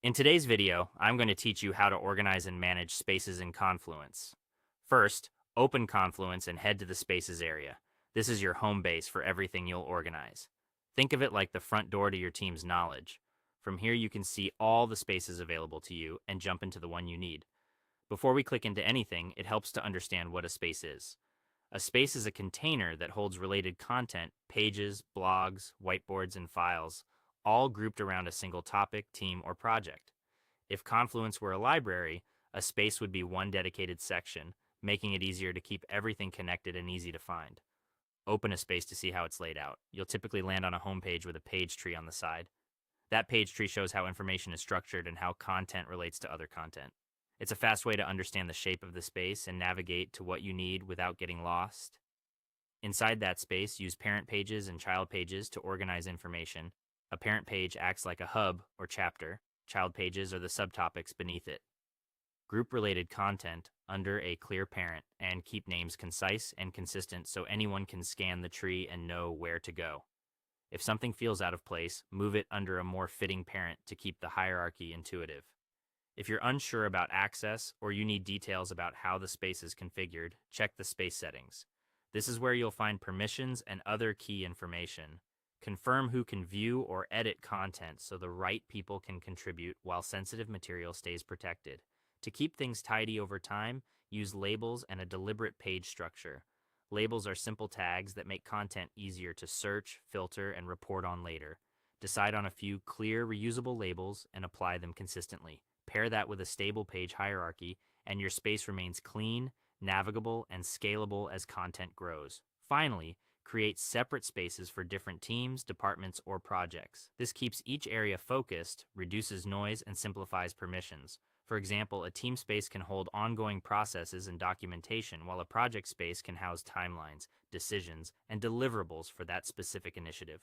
In today's video, I'm going to teach you how to organize and manage spaces in Confluence. First, open Confluence and head to the Spaces area. This is your home base for everything you'll organize. Think of it like the front door to your team's knowledge. From here, you can see all the spaces available to you and jump into the one you need. Before we click into anything, it helps to understand what a space is. A space is a container that holds related content, pages, blogs, whiteboards, and files, all grouped around a single topic, team, or project. If Confluence were a library, a space would be one dedicated section, making it easier to keep everything connected and easy to find. Open a space to see how it's laid out. You'll typically land on a home page with a page tree on the side. That page tree shows how information is structured and how content relates to other content. It's a fast way to understand the shape of the space and navigate to what you need without getting lost. Inside that space, use parent pages and child pages to organize information. A parent page acts like a hub or chapter. Child pages are the subtopics beneath it. Group related content under a clear parent and keep names concise and consistent so anyone can scan the tree and know where to go. If something feels out of place, move it under a more fitting parent to keep the hierarchy intuitive. If you're unsure about access or you need details about how the space is configured, check the space settings. This is where you'll find permissions and other key information. Confirm who can view or edit content so the right people can contribute while sensitive material stays protected. To keep things tidy over time, use labels and a deliberate page structure. Labels are simple tags that make content easier to search, filter, and report on later. Decide on a few clear, reusable labels and apply them consistently. Pair that with a stable page hierarchy, and your space remains clean, navigable, and scalable as content grows. Finally, create separate spaces for different teams, departments, or projects. This keeps each area focused, reduces noise, and simplifies permissions. For example, a team space can hold ongoing processes and documentation, while a project space can house timelines, decisions, and deliverables for that specific initiative.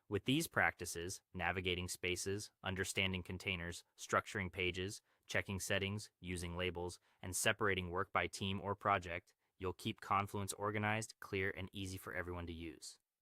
With these practices, navigating spaces, understanding containers, structuring pages, checking settings, using labels, and separating work by team or project, you'll keep Confluence organized, clear, and easy for everyone to use.